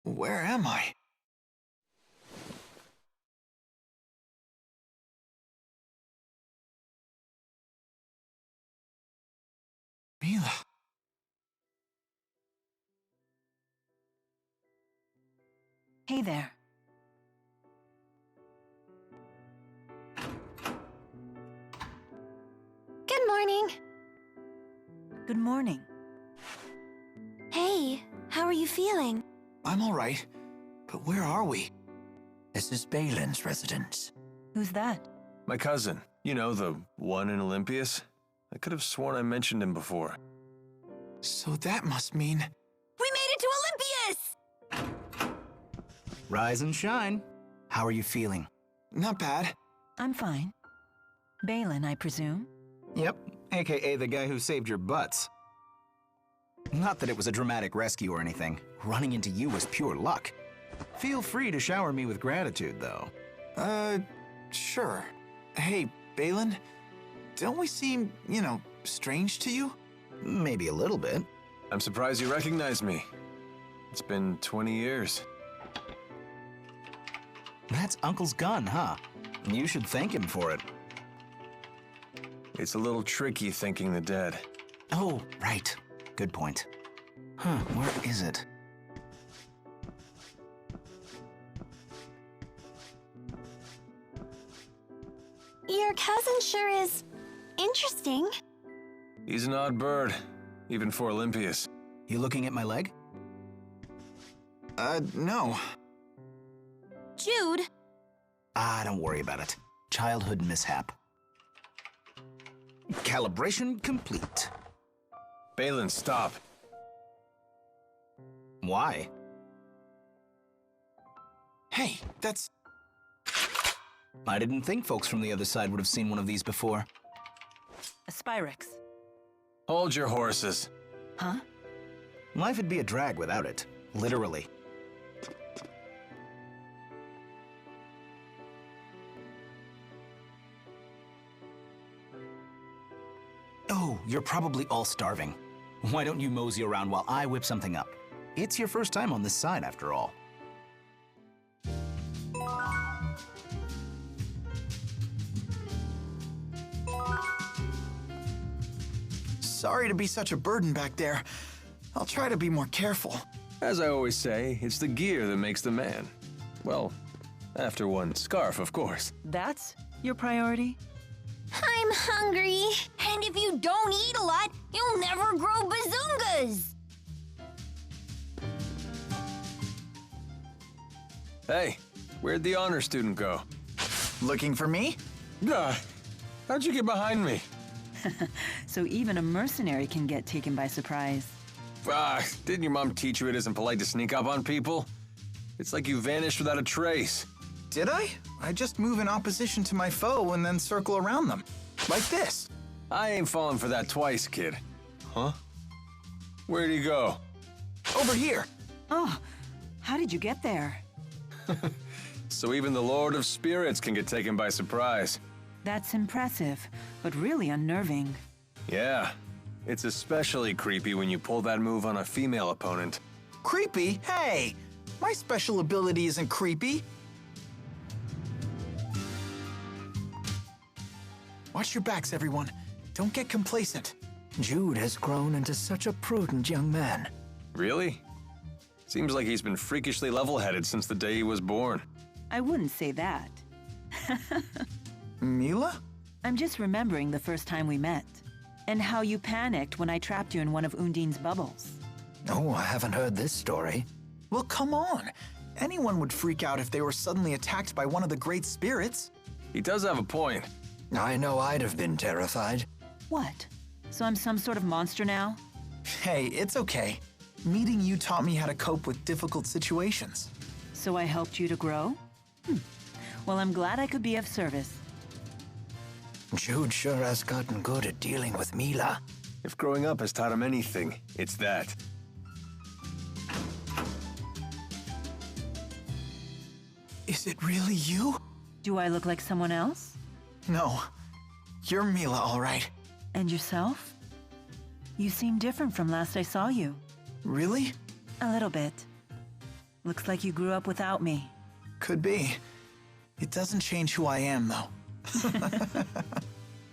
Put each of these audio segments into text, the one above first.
Where am I? Milla. Hey there. Good morning. Good morning. Hey, how are you feeling? I'm all right, but where are we? This is Balin's residence. Who's that? My cousin. You know, the one in Olympias? I could have sworn I mentioned him before. So that must mean... We made it to Olympias! Rise and shine. How are you feeling? Not bad. I'm fine. Balin, I presume? Yep, aka the guy who saved your butts. Not that it was a dramatic rescue or anything. Running into you was pure luck. Feel free to shower me with gratitude, though. Sure. Hey, Balin, don't we seem, strange to you? Maybe a little bit. I'm surprised you recognize me. It's been 20 years. That's Uncle's gun, huh? You should thank him for it. It's a little tricky thanking the dead. Oh, right. Good point. Huh, where is it? Your cousin sure is interesting. He's an odd bird, even for Olympias. You looking at my leg? No. Jude, Don't worry about it. Childhood mishap. Calibration complete. Balin, stop. Why? Hey, that's... I didn't think folks from the other side would have seen one of these before. A Spyrix. Hold your horses. Huh? Life would be a drag without it. Literally. Oh, you're probably all starving. Why don't you mosey around while I whip something up? It's your first time on this side, after all. Sorry to be such a burden back there. I'll try to be more careful. As I always say, it's the gear that makes the man. Well, after one scarf, of course. That's your priority? I'm hungry. And if you don't eat a lot, you'll never grow bazungas. Hey, where'd the honor student go? Looking for me? How'd you get behind me? So even a mercenary can get taken by surprise. Didn't your mom teach you it isn't polite to sneak up on people? It's like you vanished without a trace. Did I? I just move in opposition to my foe and then circle around them. Like this. I ain't fallen for that twice, kid. Huh? Where'd he go? Over here. Oh, how did you get there? So even the Lord of Spirits can get taken by surprise. That's impressive, but really unnerving. Yeah, it's especially creepy when you pull that move on a female opponent. Creepy? Hey! My special ability isn't creepy. Watch your backs, everyone. Don't get complacent. Jude has grown into such a prudent young man. Really? Seems like he's been freakishly level-headed since the day he was born. I wouldn't say that. Milla? I'm just remembering the first time we met, and how you panicked when I trapped you in one of Undine's bubbles. Oh, I haven't heard this story. Well, come on. Anyone would freak out if they were suddenly attacked by one of the great spirits. He does have a point. I know I'd have been terrified. What? So I'm some sort of monster now? Hey, it's okay. Meeting you taught me how to cope with difficult situations. So I helped you to grow? Well, I'm glad I could be of service. Jude sure has gotten good at dealing with Milla. If growing up has taught him anything, it's that. Is it really you? Do I look like someone else? No. You're Milla, all right. And yourself? You seem different from last I saw you. Really? A little bit. Looks like you grew up without me. Could be. It doesn't change who I am, though.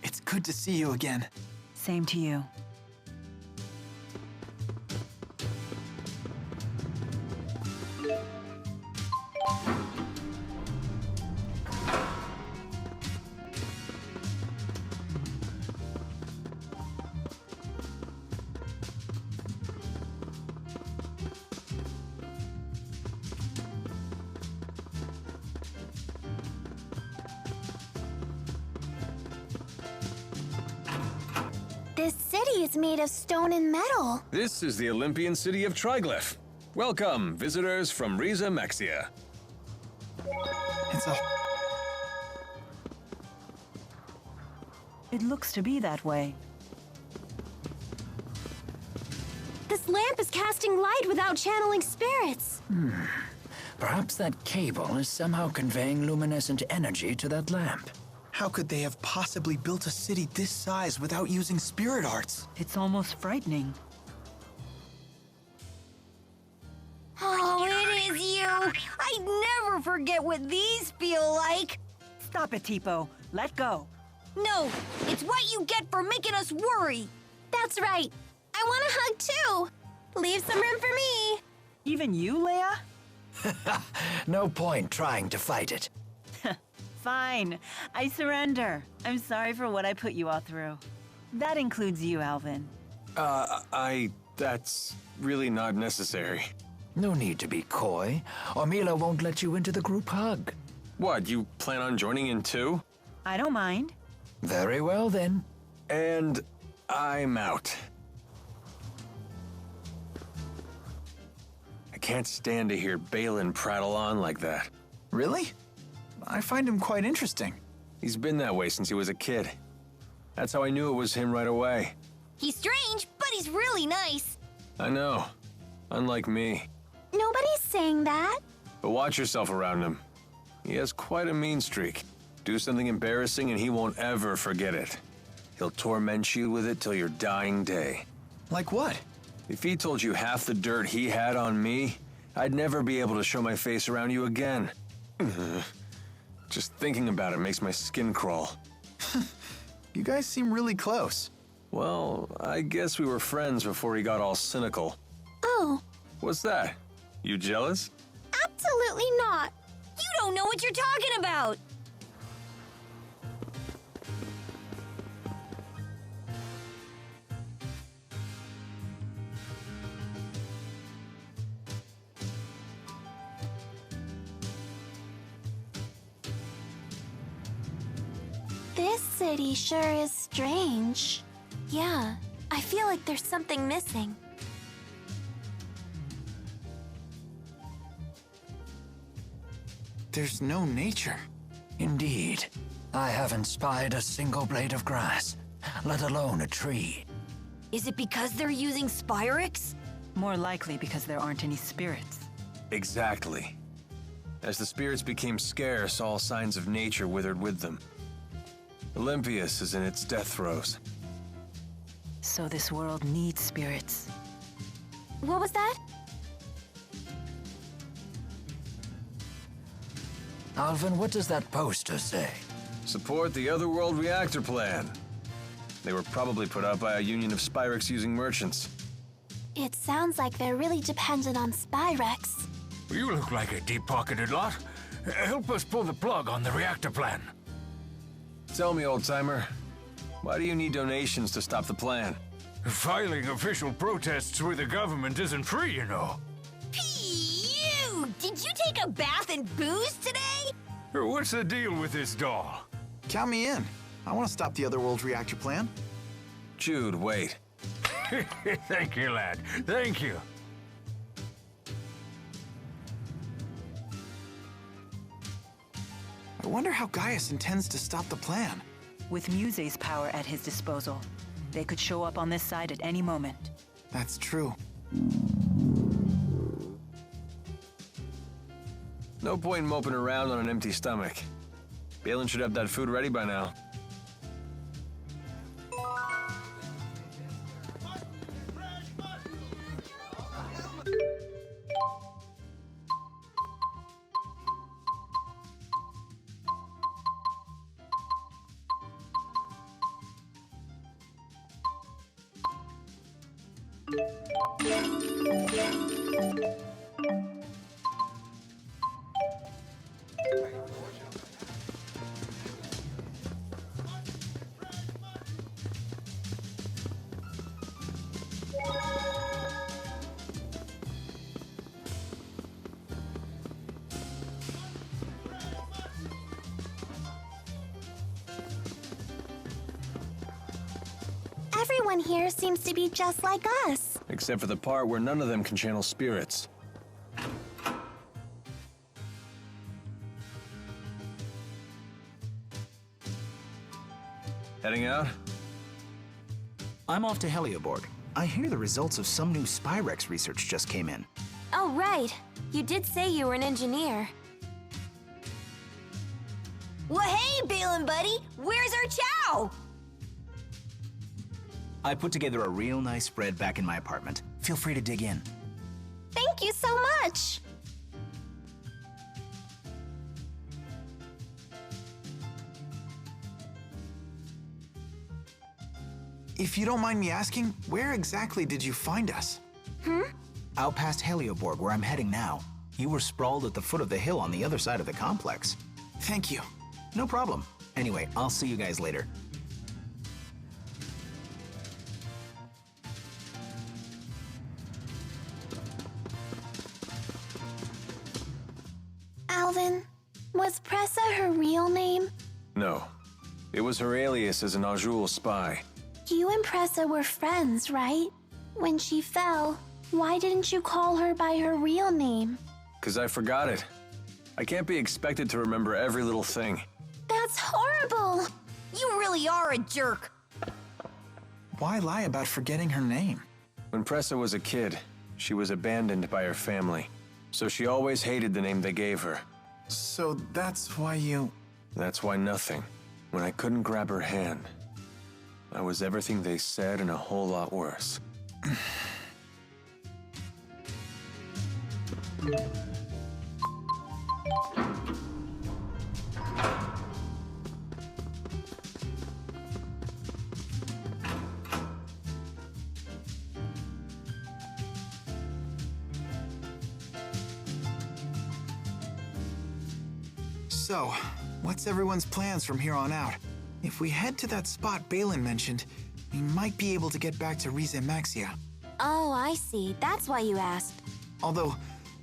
It's good to see you again. Same to you. This city is made of stone and metal. This is the Olympian city of Triglyph. Welcome, visitors from Riza Mexia. It's a... It looks to be that way. This lamp is casting light without channeling spirits. Perhaps that cable is somehow conveying luminescent energy to that lamp. How could they have possibly built a city this size without using spirit arts? It's almost frightening. Oh, it is you! I never forget what these feel like! Stop it, Tipo. Let go. No, it's what you get for making us worry! That's right. I want a hug too! Leave some room for me! Even you, Leia? No point trying to fight it. Fine. I surrender. I'm sorry for what I put you all through. That includes you, Alvin. That's really not necessary. No need to be coy, or Milla won't let you into the group hug. What, you plan on joining in too? I don't mind. Very well then. And I'm out. I can't stand to hear Balin prattle on like that. Really? I find him quite interesting. He's been that way since he was a kid. That's how I knew it was him right away. He's strange, but he's really nice. I know. Unlike me. Nobody's saying that. But watch yourself around him. He has quite a mean streak. Do something embarrassing and he won't ever forget it. He'll torment you with it till your dying day. Like what? If he told you half the dirt he had on me, I'd never be able to show my face around you again. Just thinking about it makes my skin crawl. You guys seem really close. Well, I guess we were friends before he got all cynical. Oh, What's that? You jealous? absolutely not. You don't know what you're talking about. This city sure is strange. Yeah, I feel like there's something missing. There's no nature. Indeed. I haven't spied a single blade of grass, let alone a tree. Is it because they're using Spyrix? More likely because there aren't any spirits. Exactly. As the spirits became scarce, all signs of nature withered with them. Olympias is in its death throes. So this world needs spirits. What was that? Alvin, what does that poster say? Support the Otherworld reactor plan. They were probably put out by a union of Spyrix using merchants. It sounds like they're really dependent on Spyrex. You look like a deep-pocketed lot. Help us pull the plug on the reactor plan. Tell me, old-timer, why do you need donations to stop the plan? Filing official protests with the government isn't free, you know. Phew! Did you take a bath and booze today? What's the deal with this doll? Count me in. I want to stop the Otherworld reactor plan. Jude, wait. Thank you, lad. Thank you. I wonder how Gaius intends to stop the plan. With Muse's power at his disposal, they could show up on this side at any moment. That's true. No point in moping around on an empty stomach. Balin should have that food ready by now. Everyone here seems to be just like us. Except for the part where none of them can channel spirits. Heading out? I'm off to Helioborg. I hear the results of some new Spyrix research just came in. Oh, right. You did say you were an engineer. Well, hey, Balin buddy! Where's our chow? I put together a real nice spread back in my apartment. Feel free to dig in. Thank you so much! If you don't mind me asking, where exactly did you find us? Out past Helioborg, where I'm heading now. You were sprawled at the foot of the hill on the other side of the complex. Thank you. No problem. Anyway, I'll see you guys later. Alvin, was Pressa her real name? No. It was her alias as an Azul spy. You and Pressa were friends, right? When she fell, why didn't you call her by her real name? 'Cause I forgot it. I can't be expected to remember every little thing. That's horrible! You really are a jerk! Why lie about forgetting her name? When Pressa was a kid, she was abandoned by her family. So she always hated the name they gave her. So that's why you... That's why nothing. When I couldn't grab her hand, I was everything they said and a whole lot worse. So, what's everyone's plans from here on out? If we head to that spot Balin mentioned, we might be able to get back to Rize Maxia. Oh, I see. That's why you asked. Although,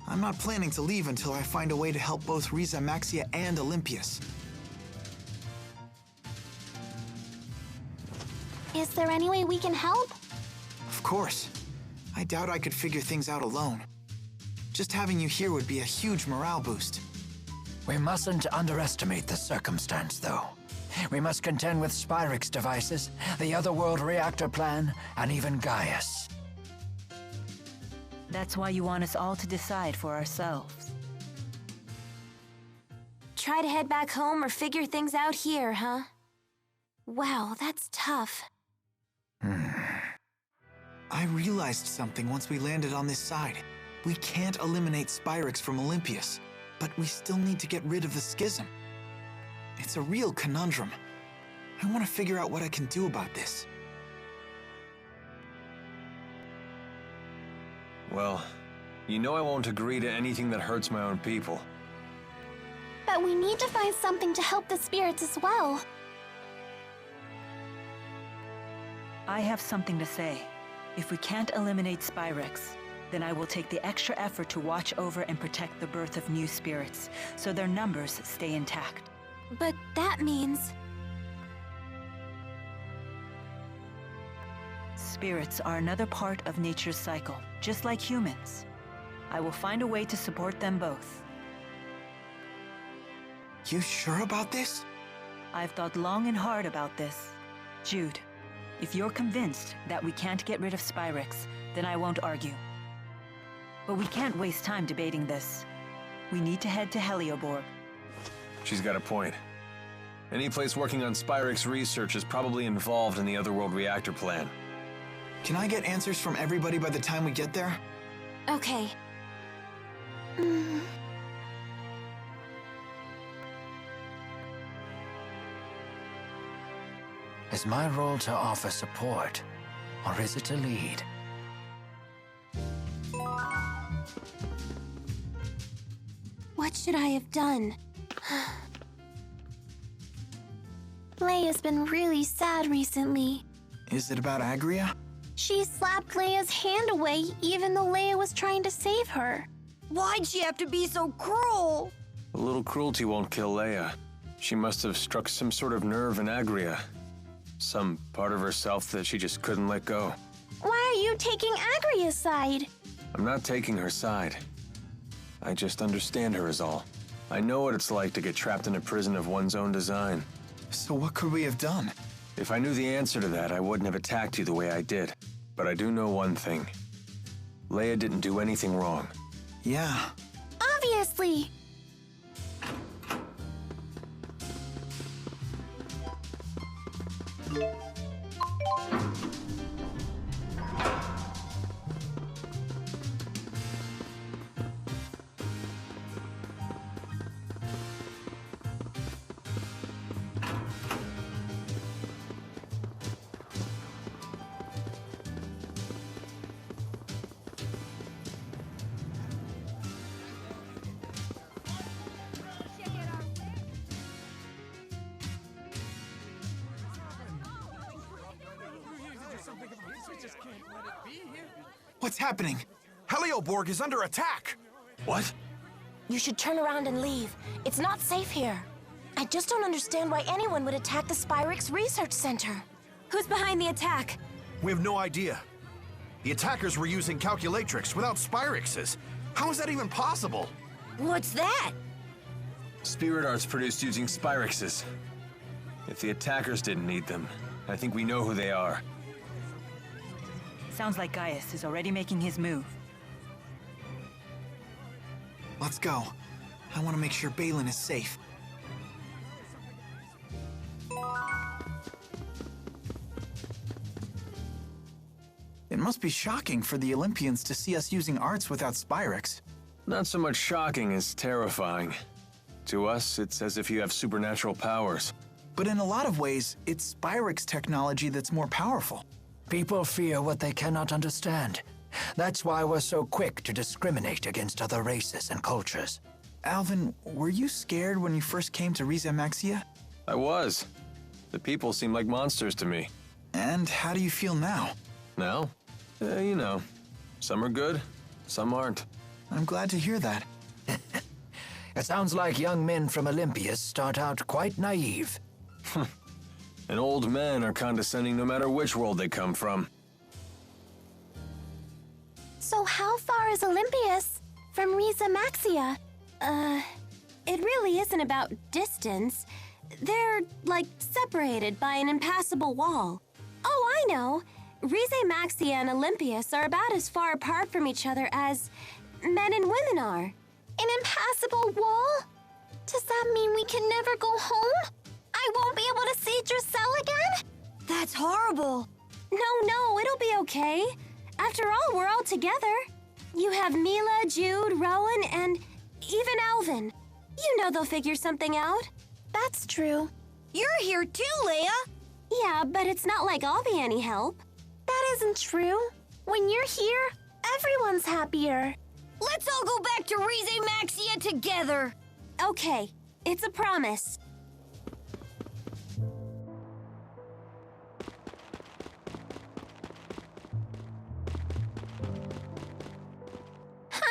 I'm not planning to leave until I find a way to help both Rize Maxia and Olympias. Is there any way we can help? Of course. I doubt I could figure things out alone. Just having you here would be a huge morale boost. We mustn't underestimate the circumstance, though. We must contend with Spyrix devices, the Otherworld reactor plan, and even Gaius. That's why you want us all to decide for ourselves. Try to head back home or figure things out here, huh? Wow, that's tough. I realized something once we landed on this side. We can't eliminate Spyrix from Olympias, but we still need to get rid of the Schism. It's a real conundrum. I want to figure out what I can do about this. Well, you know I won't agree to anything that hurts my own people. But we need to find something to help the spirits as well. I have something to say. If we can't eliminate Spyrix, then I will take the extra effort to watch over and protect the birth of new spirits, so their numbers stay intact. But that means... Spirits are another part of nature's cycle, just like humans. I will find a way to support them both. You sure about this? I've thought long and hard about this. Jude, if you're convinced that we can't get rid of Spyrix, then I won't argue. But we can't waste time debating this. We need to head to Helioborg. She's got a point. Any place working on Spyrix research is probably involved in the Otherworld reactor plan. Can I get answers from everybody by the time we get there? Okay. Is my role to offer support, or is it to lead? What should I have done? Leia's been really sad recently. Is it about Agria? She slapped Leia's hand away even though Leia was trying to save her. Why'd she have to be so cruel? A little cruelty won't kill Leia. She must have struck some sort of nerve in Agria. Some part of herself that she just couldn't let go. Why are you taking Agria's side? I'm not taking her side. I just understand her is all. I know what it's like to get trapped in a prison of one's own design. So what could we have done? If I knew the answer to that, I wouldn't have attacked you the way I did. But I do know one thing. Leia didn't do anything wrong. Yeah. Obviously. What's happening? Helioborg is under attack! What? You should turn around and leave. It's not safe here. I just don't understand why anyone would attack the Spyrix Research Center. Who's behind the attack? We have no idea. The attackers were using calculatrix without Spyrixes. How is that even possible? What's that? Spirit arts produced using Spyrixes. If the attackers didn't need them, I think we know who they are. Sounds like Gaius is already making his move. Let's go. I want to make sure Balin is safe. It must be shocking for the Olympians to see us using arts without Spyrix. Not so much shocking as terrifying. To us, it's as if you have supernatural powers. But in a lot of ways, it's Spyrix technology that's more powerful. People fear what they cannot understand. That's why we're so quick to discriminate against other races and cultures. Alvin, were you scared when you first came to Riza Maxia? I was. The people seem like monsters to me. And how do you feel now? Now? You know. Some are good, some aren't. I'm glad to hear that. It sounds like young men from Olympias start out quite naive. And old men are condescending no matter which world they come from. So how far is Olympias from Riza Maxia? It really isn't about distance. They're, like, separated by an impassable wall. Oh, I know. Riza Maxia and Olympias are about as far apart from each other as men and women are. An impassable wall? Does that mean we can never go home? I won't be able to see Drusilla again? That's horrible. No, it'll be okay. After all, we're all together. You have Milla, Jude, Rowan, and even Alvin. You know they'll figure something out. That's true. You're here too, Leia. Yeah, but it's not like I'll be any help. That isn't true. When you're here, everyone's happier. Let's all go back to Riza Maxia together. Okay, it's a promise.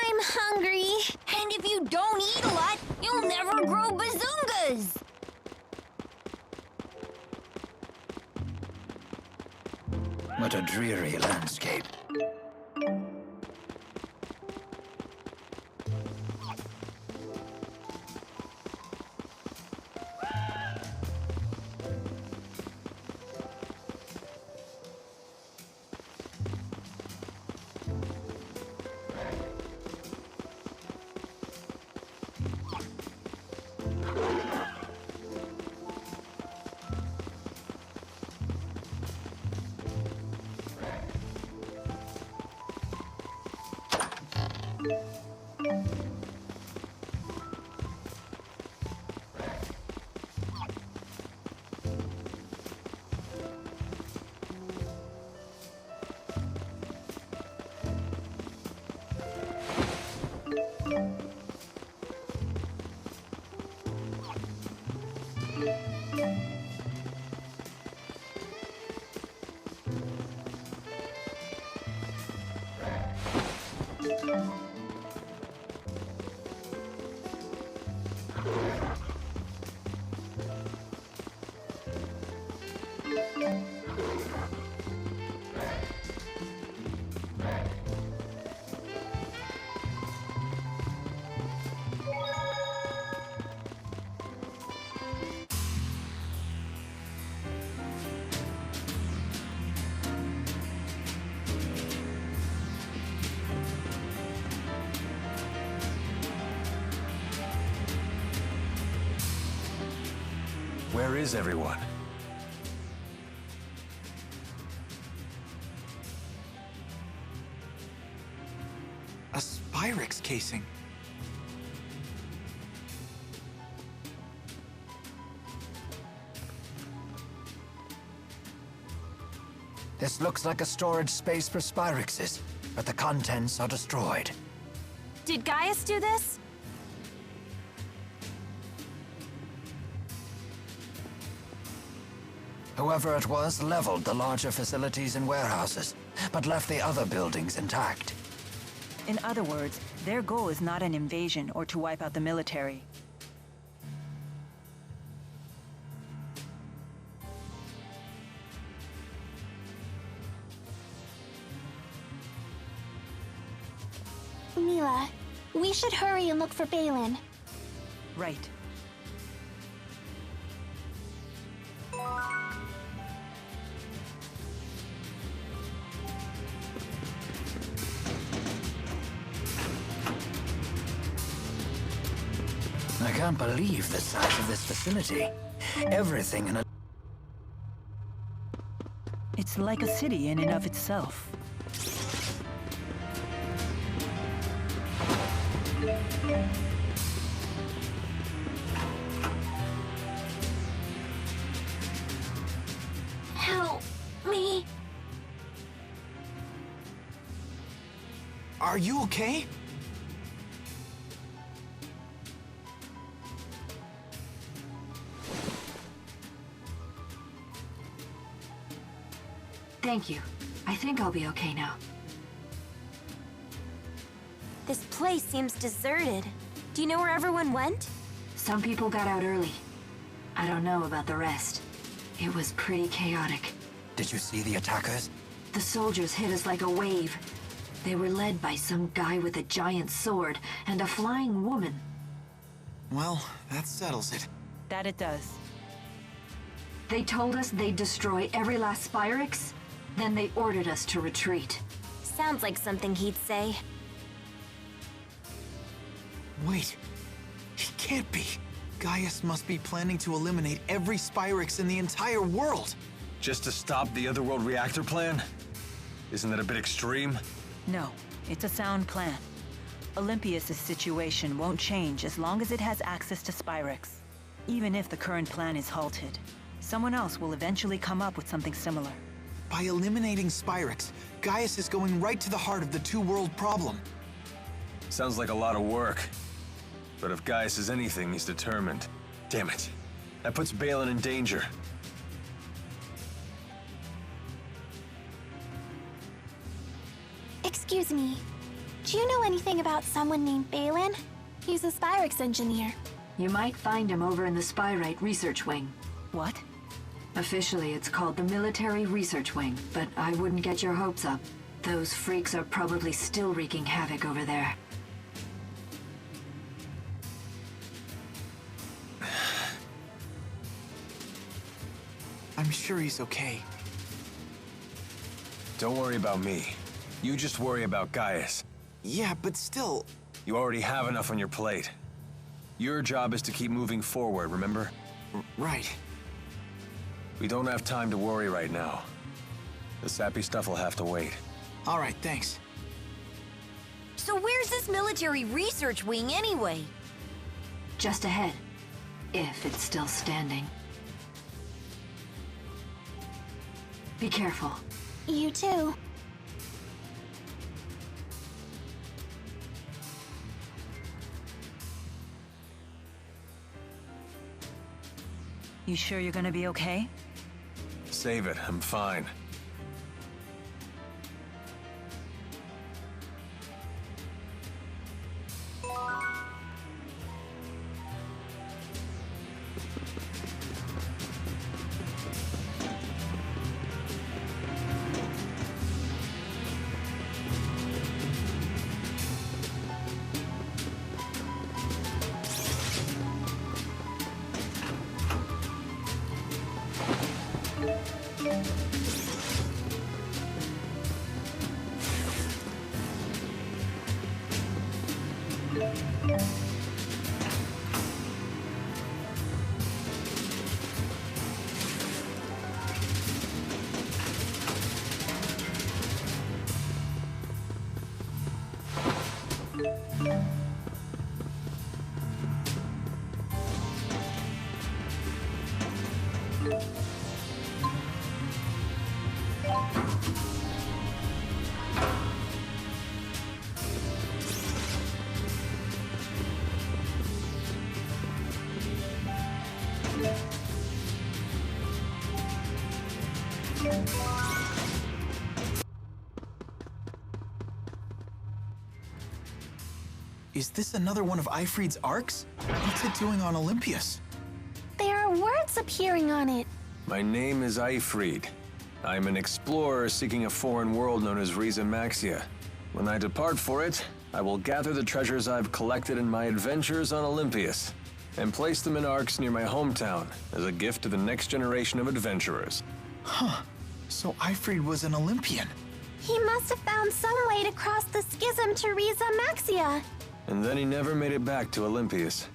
I'm hungry. And if you don't eat a lot, you'll never grow bazungas. What a dreary landscape. Where is everyone? A Spyrix casing. This looks like a storage space for Spyrixes, but the contents are destroyed. Did Gaius do this? Whoever it was leveled the larger facilities and warehouses, but left the other buildings intact. In other words, their goal is not an invasion or to wipe out the military. Milla, we should hurry and look for Balin. Right. I can't believe the size of this facility. Everything in a... It's like a city in and of itself. Help me. Are you okay? Thank you. I think I'll be okay now. This place seems deserted. Do you know where everyone went? Some people got out early. I don't know about the rest. It was pretty chaotic. Did you see the attackers? The soldiers hit us like a wave. They were led by some guy with a giant sword and a flying woman. Well, that settles it. That it does. They told us they'd destroy every last Spyrix, then they ordered us to retreat. Sounds like something he'd say. Wait. He can't be. Gaius must be planning to eliminate every Spyrix in the entire world. Just to stop the Otherworld reactor plan? Isn't that a bit extreme? No, it's a sound plan. Olympias' situation won't change as long as it has access to Spyrix. Even if the current plan is halted, someone else will eventually come up with something similar. By eliminating Spyrix, Gaius is going right to the heart of the two-world problem. Sounds like a lot of work. But if Gaius is anything, he's determined. Damn it. That puts Balin in danger. Excuse me. Do you know anything about someone named Balin? He's a Spyrix engineer. You might find him over in the Spyrite Research Wing. What? Officially, it's called the Military Research Wing, but I wouldn't get your hopes up. Those freaks are probably still wreaking havoc over there. I'm sure he's okay. Don't worry about me. You just worry about Gaius. Yeah, but still... You already have enough on your plate. Your job is to keep moving forward, remember? Right. We don't have time to worry right now. The sappy stuff will have to wait. All right, thanks. So where's this military research wing anyway? Just ahead, if it's still standing. Be careful. You too. You sure you're gonna be okay? Save it, I'm fine. Is this another one of Ifrid's arcs? What's it doing on Olympius? There are words appearing on it. My name is Ifrid. I'm an explorer seeking a foreign world known as Maxia. When I depart for it, I will gather the treasures I've collected in my adventures on Olympius and place them in arcs near my hometown as a gift to the next generation of adventurers. Huh. So Ifrid was an Olympian. He must have found some way to cross the Schism to Maxia. And then he never made it back to Olympius.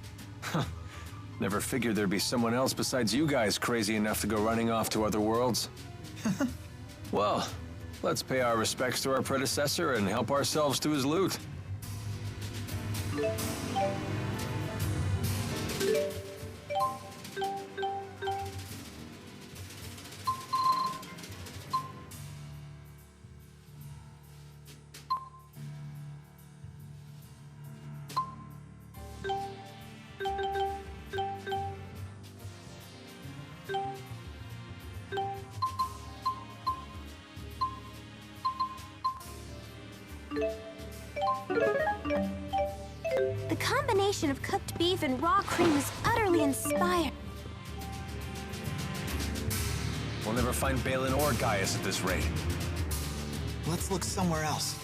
Never figured there'd be someone else besides you guys crazy enough to go running off to other worlds. Well, let's pay our respects to our predecessor and help ourselves to his loot. The combination of cooked beef and raw cream is utterly inspired. We'll never find Balin or Gaius at this rate. Let's look somewhere else.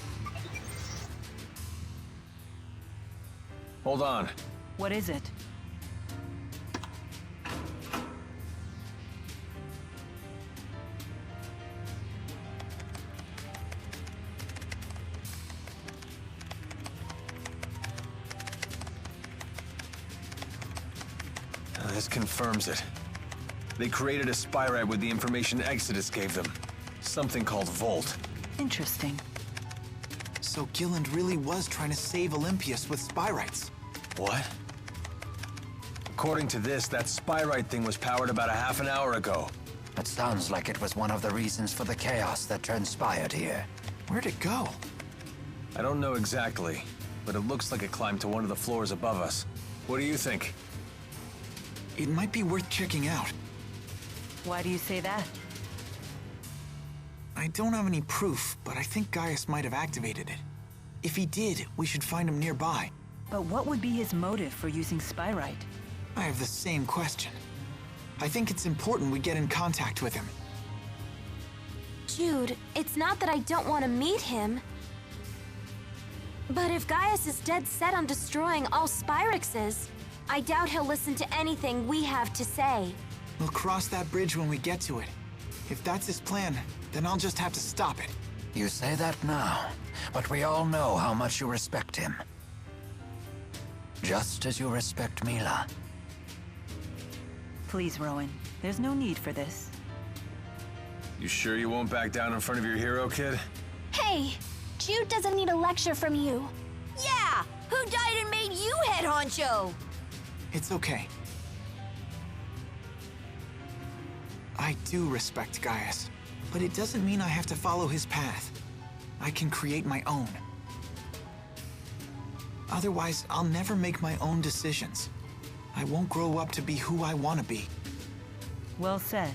Hold on. What is it? This confirms it. They created a Spyrite with the information Exodus gave them. Something called Volt. Interesting. So Gilland really was trying to save Olympius with Spyrites. What? According to this, that Spyrite thing was powered about a half an hour ago. It sounds like it was one of the reasons for the chaos that transpired here. Where'd it go? I don't know exactly, but it looks like it climbed to one of the floors above us. What do you think? It might be worth checking out. Why do you say that? I don't have any proof, but I think Gaius might have activated it. If he did, we should find him nearby. But what would be his motive for using Spyrite? I have the same question. I think it's important we get in contact with him. Jude, it's not that I don't want to meet him. But if Gaius is dead set on destroying all Spyrixes, I doubt he'll listen to anything we have to say. We'll cross that bridge when we get to it. If that's his plan, then I'll just have to stop it. You say that now, but we all know how much you respect him. Just as you respect Milla. Please, Rowan. There's no need for this. You sure you won't back down in front of your hero, kid? Hey, Jude doesn't need a lecture from you. Yeah! Who died and made you head honcho? It's okay. I do respect Gaius, but it doesn't mean I have to follow his path. I can create my own. Otherwise, I'll never make my own decisions. I won't grow up to be who I want to be. Well said.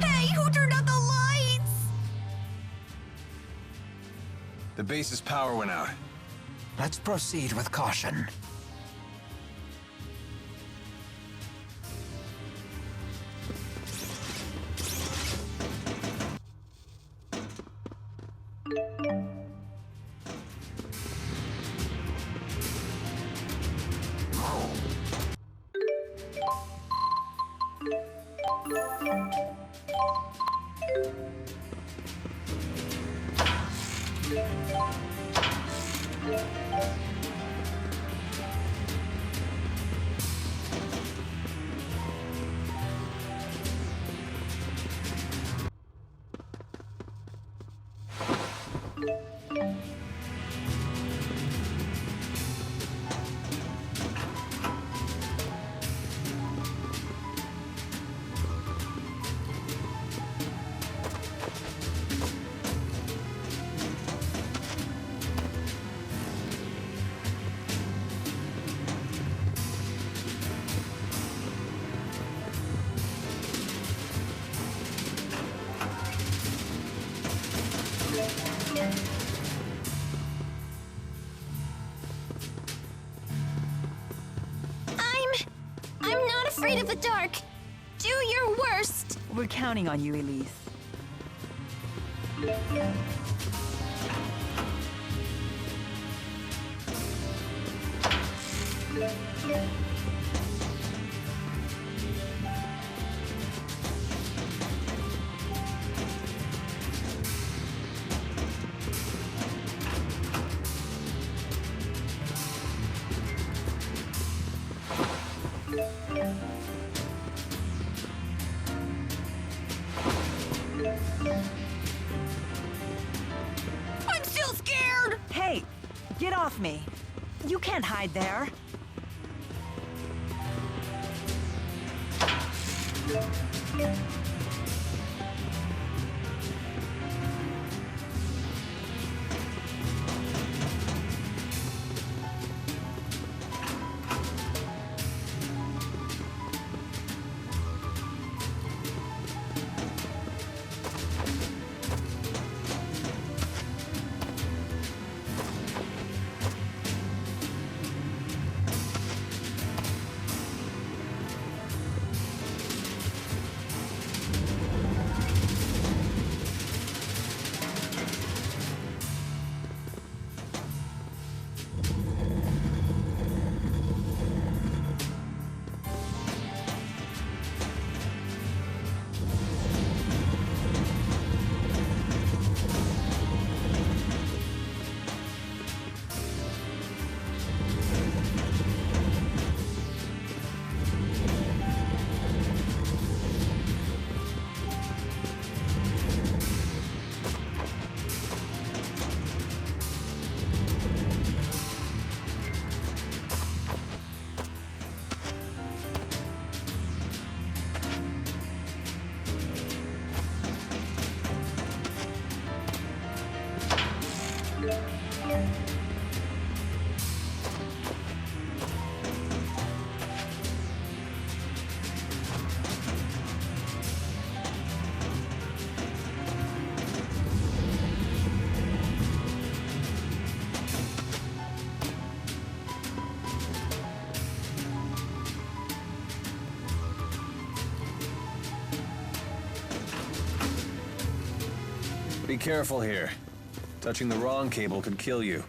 Hey, who turned out the lights? The base's power went out. Let's proceed with caution. I'm not afraid of the dark. Do your worst. We're counting on you, Elise. I'm still scared! Hey, get off me. You can't hide there. Be careful here. Touching the wrong cable could kill you.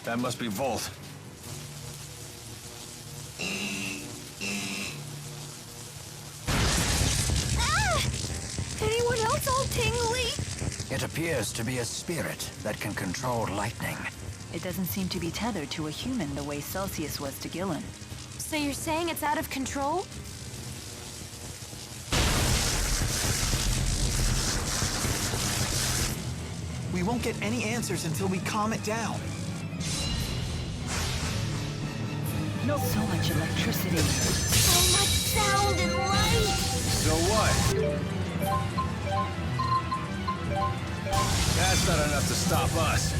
That must be Volt. Anyone else all tingly? It appears to be a spirit that can control lightning. It doesn't seem to be tethered to a human the way Celsius was to Gillen. So you're saying it's out of control? We won't get any answers until we calm it down. No. So much electricity. So much sound and light! So what? That's not enough to stop us.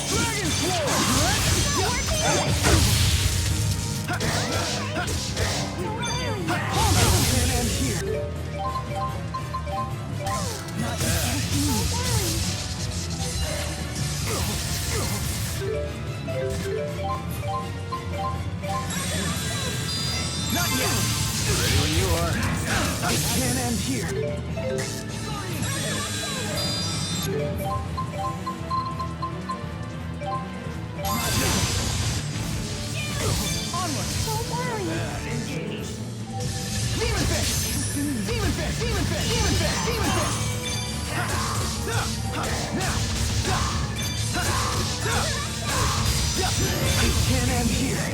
Dragon Claw! Not yet! Ready when you are. It can't end here. Onward! Don't worry! Engage. Demon Fist! Demon Fist! Demon Fist! Demon Fist! Demon Fist! It can't end here.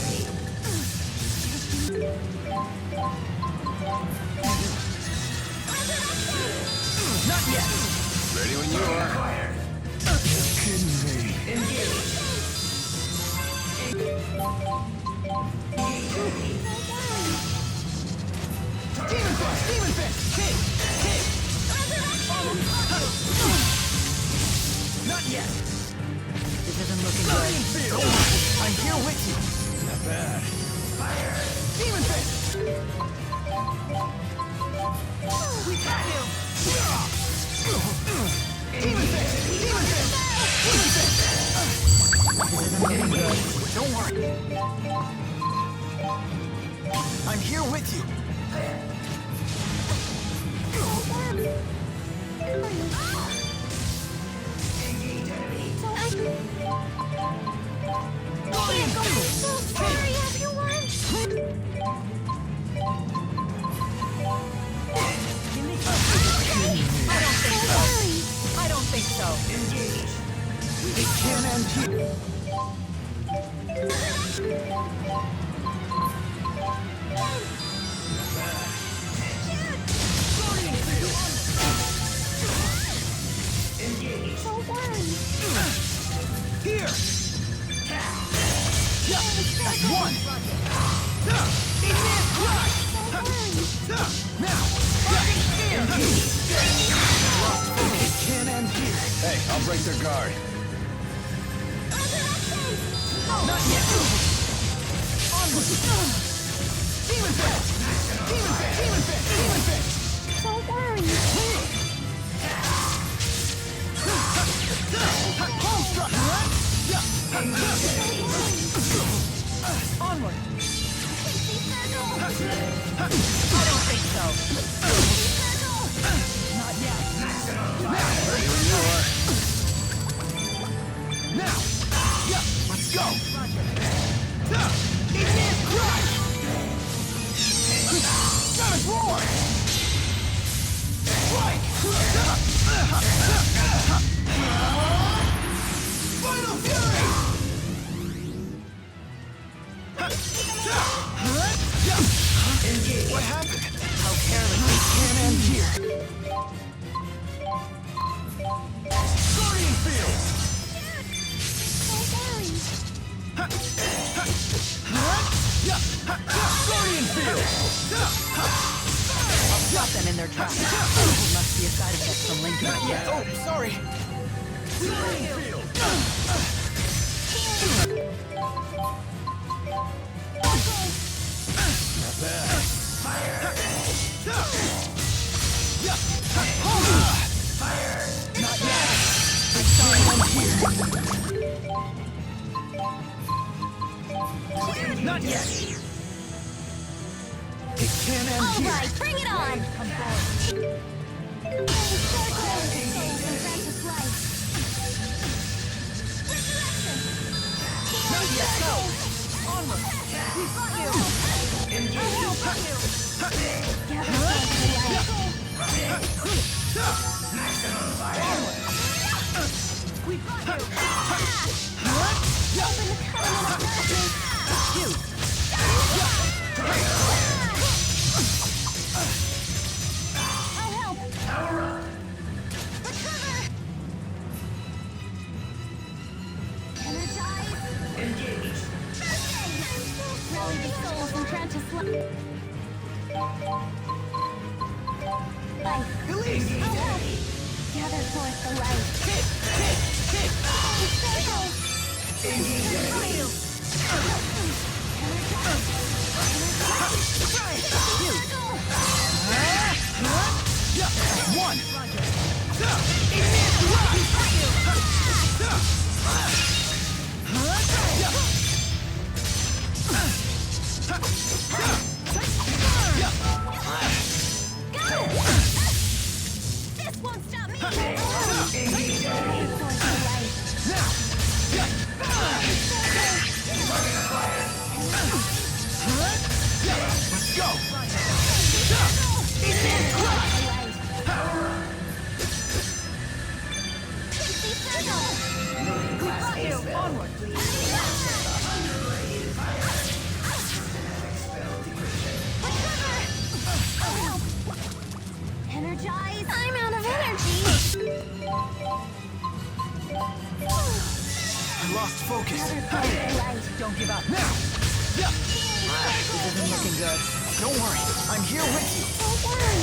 Not yet! This isn't looking good. I'm here with you! Not bad. Fire! Demon Fist! We got you! Demon Fist! Demon Fist! Demon Fist! This isn't looking good. Don't worry. I'm here with you. So sorry, everyone. I don't think so. It can end here. Don't worry. Here! One! Now! It can end here. Hey, I'll break their guard. Not yet! Onward! Demon Fist! Demon Fist! Demon Fist! Demon Fist! Don't worry. Homestruck! Onward. I don't think so. Not yet. Ready when you are. Now! Let's go! Ignis Crush! Savage Roar! Strike! Final Fury! What happened? How careless. It can't end here. Guardian Field! Guardian Field! I'll stop them in their tracks. It must be a side effect from Lincoln. Not yet. Oh, sorry. Guardian Field! Not bad. Fire! Fire! Not yet. I'm sorry, I'm here. Not yet. It can end All here. right, bring it on. Come forward. Not yet. Go. Onward. We've got you. I'll help you. We've got you. I'll help. Power up. Recover. Energize. Engage. Rally the souls and grant us life. Release. I'll help. Gather forth the light. Hit. Circle. One. This won't stop me. Let's go. Onward. Energize. I'm out of energy. I lost focus. Don't give up. Now. This isn't looking good. Don't worry. I'm here with you. Don't worry.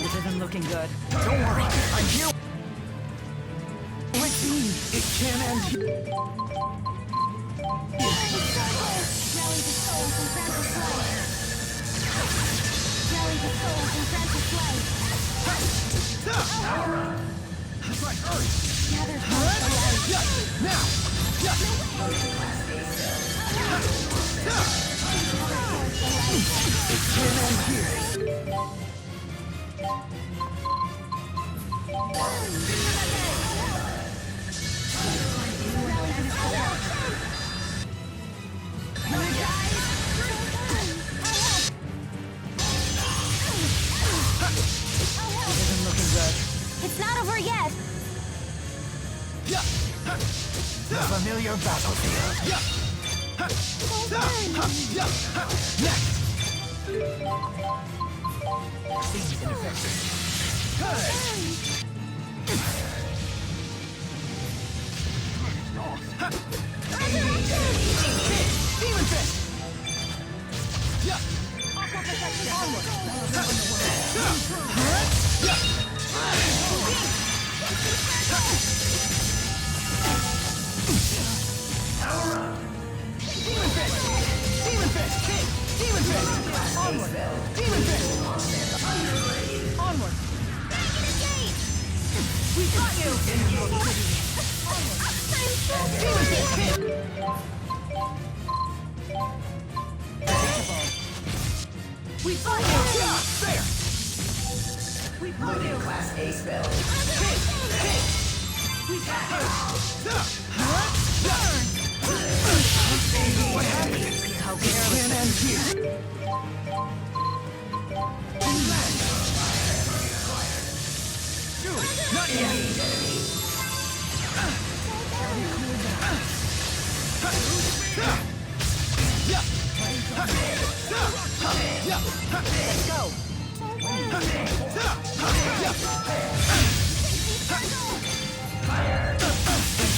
This isn't looking good. Don't worry, I'm here. With me, it can't end here. Rally the souls and grant us life. Rally the souls and grant us life. Gather forth the light. Now! It can't end here. This isn't looking good. It's not over yet. The familiar battlefield. Seems ineffective. Demon Fist! Demon Fist! Demon Fist! Onward! Demon Fist! Onward! We got you! Demon Fist! We fought you! There! We fought you! Class A spell. We got you! What happened? How careless. Can't end here. Jude, not yet. Let's go.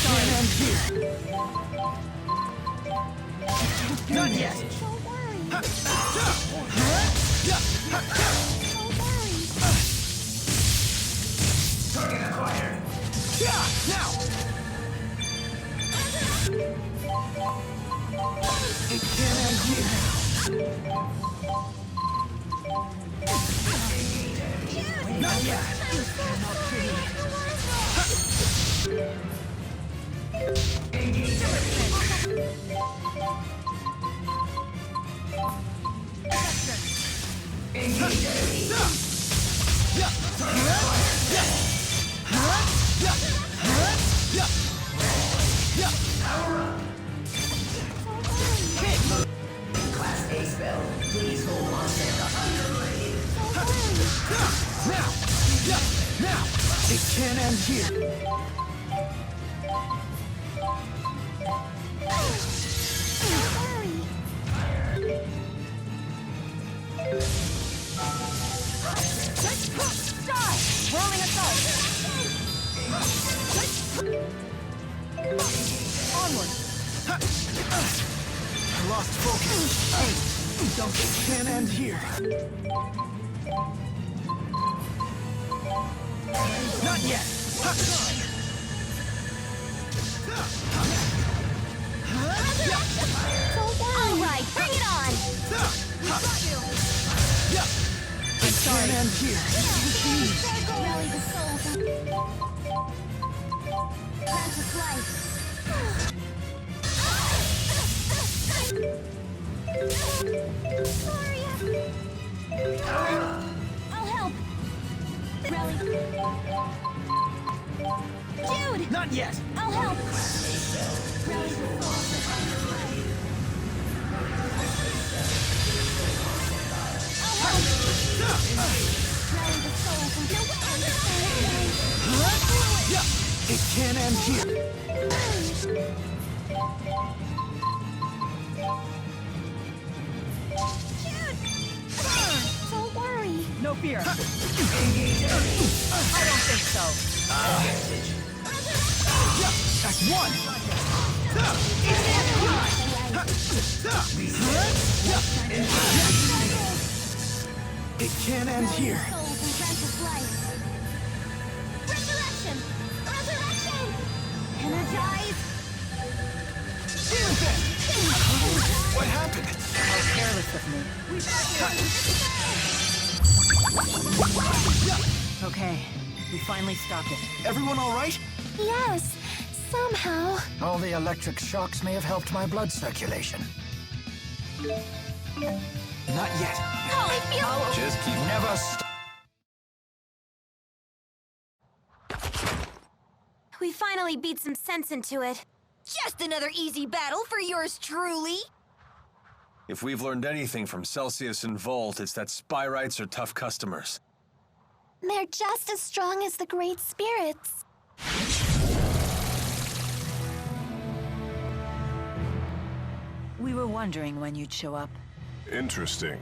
Can't end here. Not yet. Target acquired. Now. It can't end here. Not yet. Class A spell. Please hold on Now! It can't end here. Rolling assault. Onward. I lost focus. Don't it can't end here. Not yet. All right, bring it on. It can't end here. Rally the souls and grant us life. Sorry. I'll help. Rally. Jude! Not yet. I'll help. Rally the souls. I'll help. Rally the souls and It can't end here. Don't worry. No fear. I don't think so. That's one! It can't end here. Resurrection! Resurrection! Energize! What happened? How careless of me. Okay, we finally stopped it. Everyone all right? Yes, somehow. All the electric shocks may have helped my blood circulation. Not yet. Oh, I feel... Just keep... Never stop. We finally beat some sense into it. Just another easy battle for yours truly. If we've learned anything from Celsius and Volt, it's that Spyrites are tough customers. They're just as strong as the great spirits. We were wondering when you'd show up. Interesting.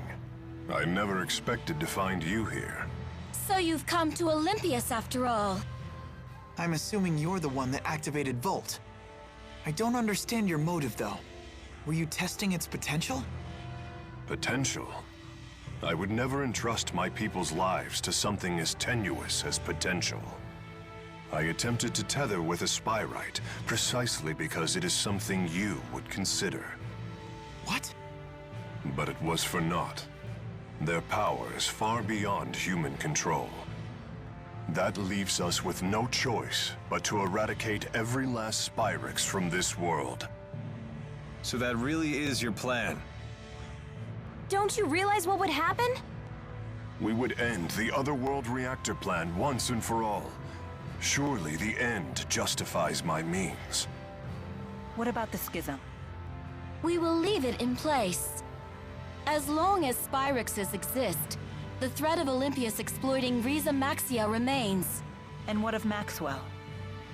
I never expected to find you here. So you've come to Olympias after all. I'm assuming you're the one that activated Volt. I don't understand your motive, though. Were you testing its potential? Potential? I would never entrust my people's lives to something as tenuous as potential. I attempted to tether with a Spyrite, precisely because it is something you would consider. What? But it was for naught. Their power is far beyond human control. That leaves us with no choice but to eradicate every last Spyrix from this world. So that really is your plan? Don't you realize what would happen? We would end the Otherworld reactor plan once and for all. Surely the end justifies my means. What about the Schism? We will leave it in place. As long as Spyrixes exist, the threat of Olympias exploiting Riza Maxia remains. And what of Maxwell?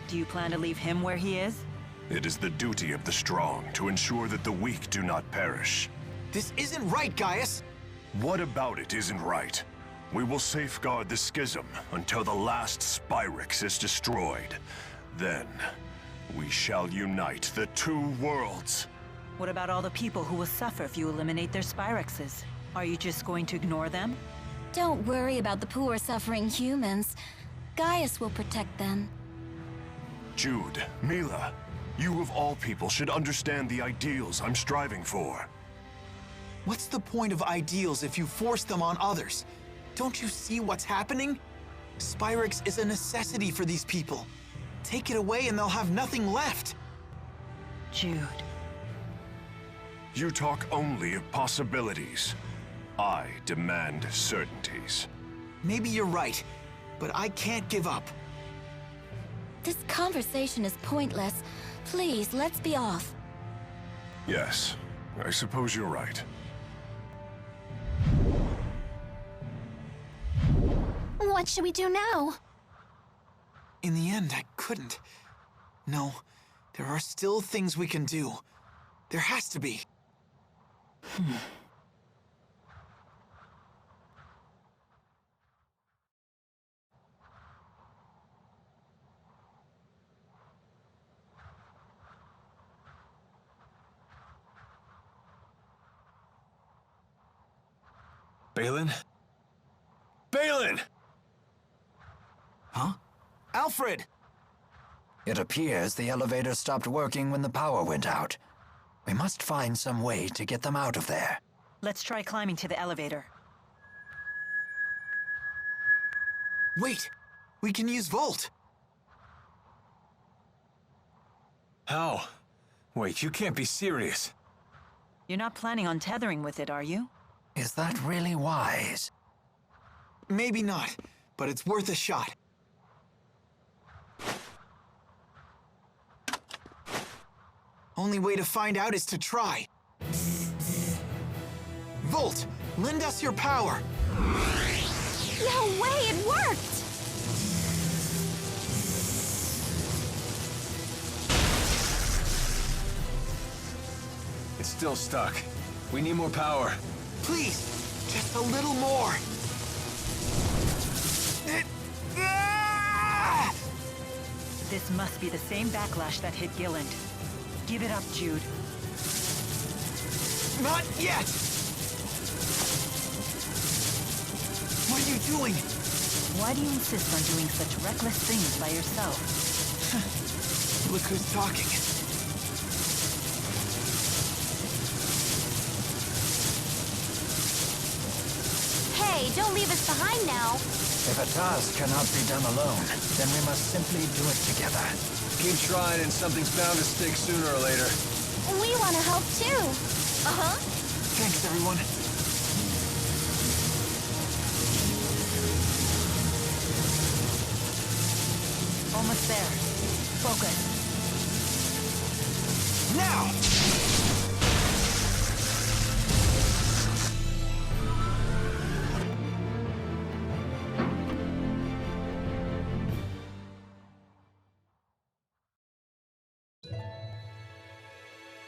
Do you plan to leave him where he is? It is the duty of the strong to ensure that the weak do not perish. This isn't right, Gaius! What about it isn't right? We will safeguard the Schism until the last Spyrix is destroyed. Then, we shall unite the two worlds. What about all the people who will suffer if you eliminate their Spyrixes? Are you just going to ignore them? Don't worry about the poor suffering humans. Gaius will protect them. Jude, Milla, you of all people should understand the ideals I'm striving for. What's the point of ideals if you force them on others? Don't you see what's happening? Spyrix is a necessity for these people. Take it away and they'll have nothing left. Jude. You talk only of possibilities. I demand certainties. Maybe you're right, but I can't give up. This conversation is pointless. Please, let's be off. Yes, I suppose you're right. What should we do now? In the end, I couldn't. No, there are still things we can do. There has to be. Balin? Balin! Huh? Alfred! It appears the elevator stopped working when the power went out. We must find some way to get them out of there. Let's try climbing to the elevator. Wait! We can use Volt! How? Wait, you can't be serious. You're not planning on tethering with it, are you? Is that really wise? Maybe not, but it's worth a shot. Only way to find out is to try. Volt, lend us your power. No way, it worked! It's still stuck. We need more power. Please, just a little more. This must be the same backlash that hit Gilland. Give it up, Jude. Not yet! What are you doing? Why do you insist on doing such reckless things by yourself? Look who's talking. Hey, don't leave us behind now. If a task cannot be done alone, then we must simply do it together. Keep trying and something's bound to stick sooner or later. We want to help too. Uh-huh. Thanks, everyone. Almost there. Focus. Now!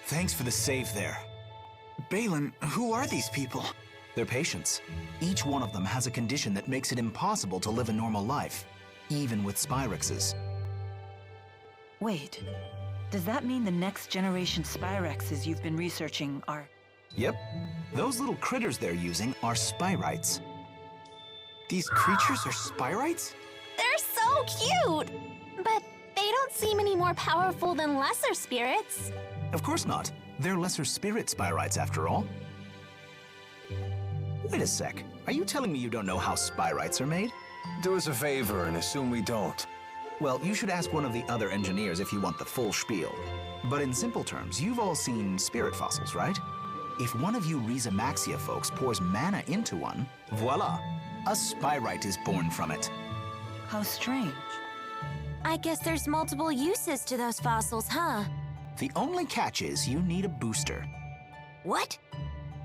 Thanks for the save there. Balin, who are these people? They're patients. Each one of them has a condition that makes it impossible to live a normal life, even with Spyrixes. Wait. Does that mean the next generation Spyrexes you've been researching are... Yep. Those little critters they're using are Spyrites. These creatures are Spyrites? They're so cute! But they don't seem any more powerful than lesser spirits. Of course not. They're lesser spirit Spyrites after all. Wait a sec. Are you telling me you don't know how Spyrites are made? Do us a favor and assume we don't. Well, you should ask one of the other engineers if you want the full spiel. But in simple terms, you've all seen spirit fossils, right? If one of you Maxia folks pours mana into one, voila! A Spyrite is born from it. How strange. I guess there's multiple uses to those fossils, huh? The only catch is you need a booster. What?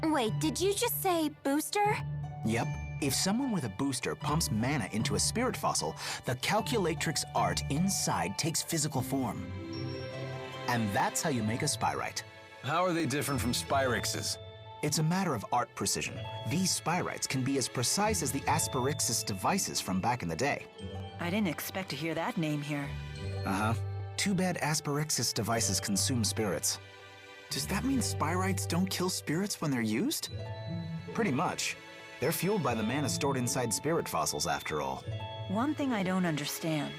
Wait, did you just say booster? Yep. If someone with a booster pumps mana into a spirit fossil, the calculatrix art inside takes physical form. And that's how you make a Spyrite. How are they different from Spyrixes? It's a matter of art precision. These Spyrites can be as precise as the Spyrix's devices from back in the day. I didn't expect to hear that name here. Uh-huh. Too bad Spyrix's devices consume spirits. Does that mean Spyrites don't kill spirits when they're used? Pretty much. They're fueled by the mana stored inside spirit fossils, after all. One thing I don't understand.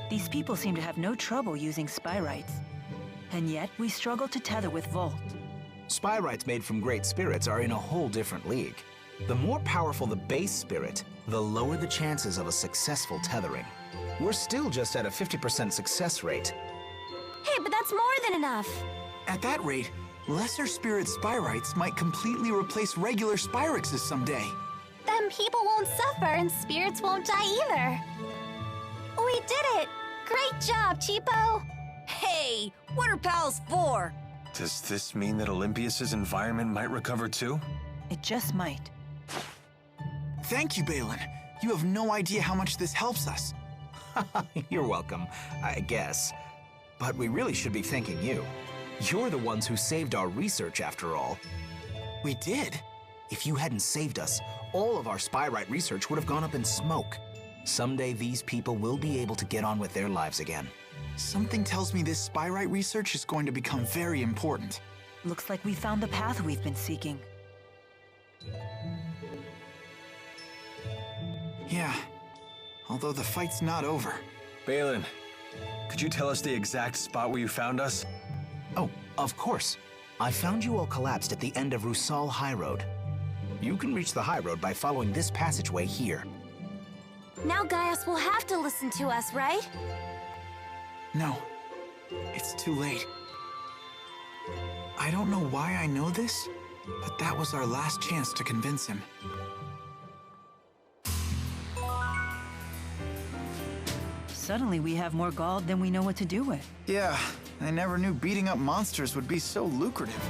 These people seem to have no trouble using Spyrites. And yet, we struggle to tether with Volt. Spyrites made from great spirits are in a whole different league. The more powerful the base spirit, the lower the chances of a successful tethering. We're still just at a 50% success rate. Hey, but that's more than enough. At that rate, lesser spirit Spyrites might completely replace regular Spyrixes someday. Then people won't suffer and spirits won't die either. We did it! Great job, Cheapo! Hey, what are pals for? Does this mean that Olympias's environment might recover too? It just might. Thank you, Balin. You have no idea how much this helps us. You're welcome, I guess. But we really should be thanking you. You're the ones who saved our research, after all. We did? If you hadn't saved us, all of our Spyrite research would have gone up in smoke. Someday these people will be able to get on with their lives again. Something tells me this Spyrite research is going to become very important. Looks like we found the path we've been seeking. Yeah, although the fight's not over. Balin, could you tell us the exact spot where you found us? Oh, of course. I found you all collapsed at the end of Rusal High Road. You can reach the High Road by following this passageway here. Now Gaius will have to listen to us, right? No, it's too late. I don't know why I know this, but that was our last chance to convince him. Suddenly we have more gold than we know what to do with. Yeah, I never knew beating up monsters would be so lucrative.